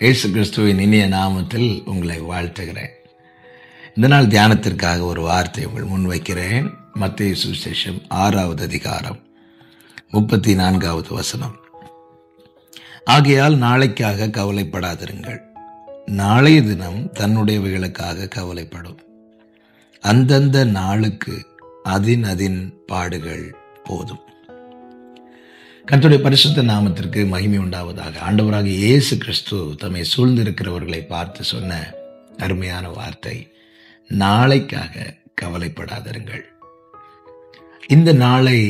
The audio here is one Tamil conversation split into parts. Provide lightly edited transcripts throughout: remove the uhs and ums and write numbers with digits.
இயேசு கிறிஸ்துவின் இனிய நாமத்தில் உங்களை வாழ்த்துகிறேன். இந்த நாள் தியானத்திற்காக ஒரு வார்த்தை உங்கள் முன்வைக்கிறேன். மத்தேயு சுவிசேஷம் 6வது அதிகாரம் 34வது வசனம். ஆகையால் நாளைக்காக கவலைப்படாதிருங்கள், நாளைய தினம் தன்னுடையவைகளுக்காக கவலைப்படும். அந்தந்த நாளுக்கு அதின் பாடுகள் போதும். கர்த்தருடைய பரிசுத்த நாமத்திற்கு மகிமை உண்டாவதாக. ஆண்டவராக இயேசு கிறிஸ்து தம்மை சூழ்ந்திருக்கிறவர்களை பார்த்து சொன்ன அருமையான வார்த்தை, நாளைக்காக கவலைப்படாதிருங்கள். இந்த நாளை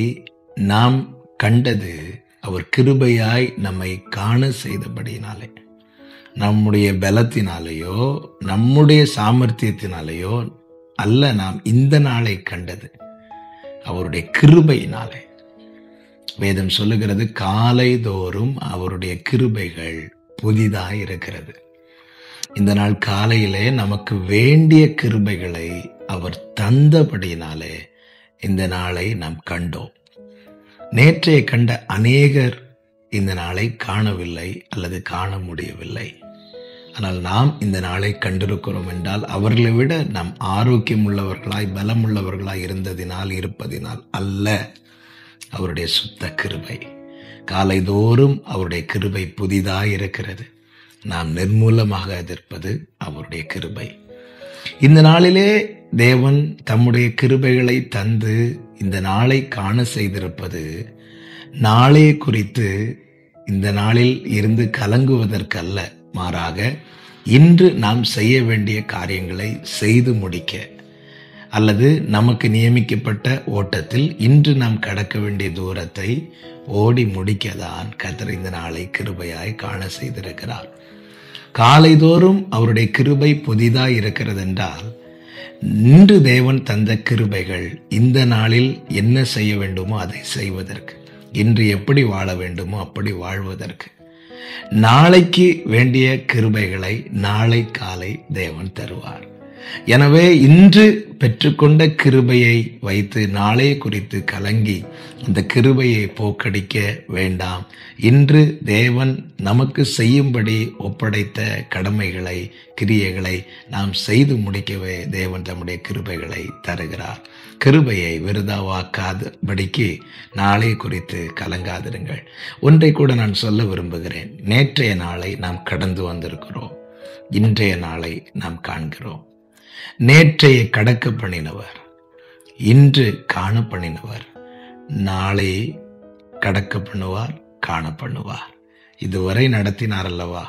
நாம் கண்டது அவர் கிருபையாய் நம்மை காண செய்தபடியினாலே, நம்முடைய பலத்தினாலேயோ நம்முடைய சாமர்த்தியத்தினாலேயோ அல்ல. நாம் இந்த நாளை கண்டது அவருடைய கிருபையினாலே. வேதம் சொல்லுகிறது, காலை தோறும் அவருடைய கிருபைகள் புதிதாய் இருக்கிறது. இந்த நாள் காலையிலே நமக்கு வேண்டிய கிருபைகளை அவர் தந்தபடியினாலே இந்த நாளை நாம் கண்டோம். நேற்றைய கண்ட அநேகர் இந்த நாளை காணவில்லை அல்லது காண முடியவில்லை. ஆனால் நாம் இந்த நாளை கண்டிருக்கிறோம் என்றால் அவர்களை விட நாம் ஆரோக்கியம் உள்ளவர்களாய் பலம் உள்ளவர்களாய் இருப்பதினால் அல்ல, அவருடைய சுத்த கிருபை. காலை தோறும் அவருடைய கிருபை புதிதாய் இருக்கிறது. நாம் நிர்மூலமாக எதிர்ப்பது அவருடைய கிருபை. இந்த நாளிலே தேவன் தம்முடைய கிருபைகளை தந்து இந்த நாளை காண செய்திருப்பது, நாளை குறித்து இந்த நாளில் இருந்து கலங்குவதற்கு அல்ல, மாறாக இன்று நாம் செய்ய வேண்டிய காரியங்களை செய்து முடிக்க, அல்லது நமக்கு நியமிக்கப்பட்ட ஓட்டத்தில் இன்று நாம் கடக்க வேண்டிய தூரத்தை ஓடி முடிக்கதான் கர்த்தர் இந்த நாளை கிருபையாய் காண செய்திருக்கிறார். காலைதோறும் அவருடைய கிருபை புதிதாய் இருக்கிறது என்றால், இன்று தேவன் தந்த கிருபைகள் இந்த நாளில் என்ன செய்ய வேண்டுமோ அதை செய்வதற்கு, இன்று எப்படி வாழ வேண்டுமோ அப்படி வாழ்வதற்கு, நாளைக்கு வேண்டிய கிருபைகளை நாளை காலை தேவன் தருவார். எனவே இன்று பெற்றுக்கொண்ட கிருபையை வைத்து நாளை குறித்து கலங்கி அந்த கிருபையை போக்கடிக்க வேண்டாம். இன்று தேவன் நமக்கு செய்யும்படி ஒப்படைத்த கடமைகளை, கிரியைகளை நாம் செய்து முடிக்கவே தேவன் தம்முடைய கிருபைகளை தருகிறார். கிருபையை விருதாவாக்காதபடிக்கு நாளை குறித்து கலங்காதிருங்கள். ஒன்றை கூட நான் சொல்ல விரும்புகிறேன். நேற்றைய நாளை நாம் கடந்து வந்திருக்கிறோம், இன்றைய நாளை நாம் காண்கிறோம். நேற்றைய கடக்க பண்ணினவர், இன்று காண பண்ணினவர், நாளை கடக்க பண்ணுவார், காண பண்ணுவார். இதுவரை நடத்தினார் அல்லவா?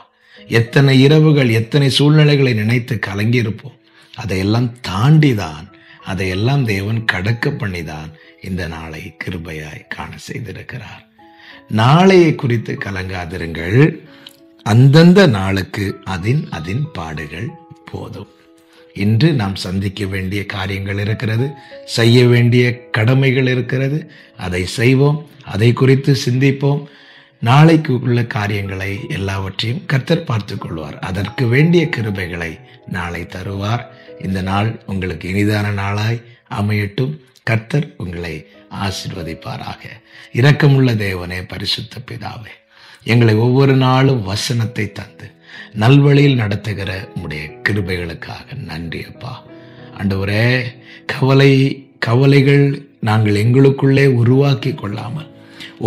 எத்தனை இரவுகள், எத்தனை சூழ்நிலைகளை நினைத்து கலங்கியிருப்போம். அதையெல்லாம் தாண்டிதான், அதையெல்லாம் தேவன் கடக்க பண்ணிதான் இந்த நாளை கிருபையாய் காண செய்திருக்கிறார். நாளையை குறித்து கலங்காதிருங்கள், அந்தந்த நாளுக்கு அதின் பாடுகள் போதும். இன்று நாம் சந்திக்க வேண்டிய காரியங்கள் இருக்கிறது, செய்ய வேண்டிய கடமைகள் இருக்கிறது. அதை செய்வோம், அதை குறித்து சிந்திப்போம். நாளைக்கு உள்ள காரியங்களை எல்லாவற்றையும் கர்த்தர் பார்த்துக் கொள்வார். அதற்கு வேண்டிய கிருபைகளை நாளை தருவார். இந்த நாள் உங்களுக்கு இனிதான நாளாய் அமையட்டும். கர்த்தர் உங்களை ஆசீர்வதிப்பாராக. இரக்கமுள்ள தேவனே, பரிசுத்த பிதாவே, எங்களை ஒவ்வொரு நாளும் வசனத்தை தந்து நல்வழியில் நடத்துகிற உம்முடைய கிருபைகளுக்காக நன்றி அப்பா. ஆண்டவரே, கவலைகள் நாங்கள் எங்களுக்குள்ளே உருவாக்கி கொள்ளாமல்,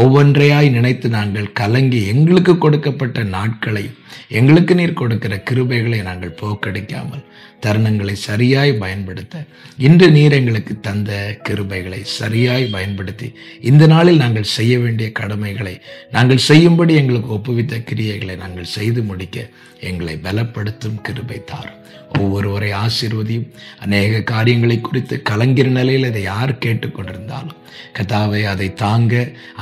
ஒவ்வொன்றையாய் நினைத்து நாங்கள் கலங்கி எங்களுக்கு கொடுக்கப்பட்ட நாட்களை, எங்களுக்கு நீர் கொடுக்கிற கிருபைகளை நாங்கள் போக்கடிக்காமல் தருணங்களை சரியாய் பயன்படுத்த, இன்று நீர் எங்களுக்கு தந்த கிருபைகளை சரியாய் பயன்படுத்தி இந்த நாளில் நாங்கள் செய்ய வேண்டிய கடமைகளை நாங்கள் செய்யும்படி எங்களுக்கு ஒப்புவித்த கிரியைகளை நாங்கள் செய்து முடிக்க எங்களை பலப்படுத்தும் கிருபை தாரும். ஒவ்வொருவரை ஆசீர்வதியும். அநேக காரியங்களை குறித்து கலங்கிற நிலையில் அதை யார் கேட்டுக்கொண்டிருந்தாலும் கர்த்தாவே, அதை தாங்க,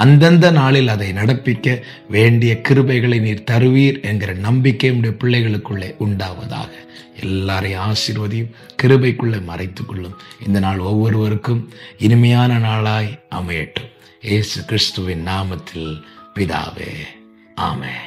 அந்தந்த நாளில் அதை நடப்பிக்க வேண்டிய கிருபைகளை நீர் தருவீர் என்கிற நம்பிக்கை உடைய பிள்ளைகளுக்குள்ளே உண்டாவதாக. எல்லாரையும் ஆசீர்வதியும், கிருபைக்குள்ளே மறைத்துக் கொள்ளும். இந்த நாள் ஒவ்வொருவருக்கும் இனிமையான நாளாய் அமையட்டும். இயேசு கிறிஸ்துவின் நாமத்தில் பிதாவே, ஆமென்.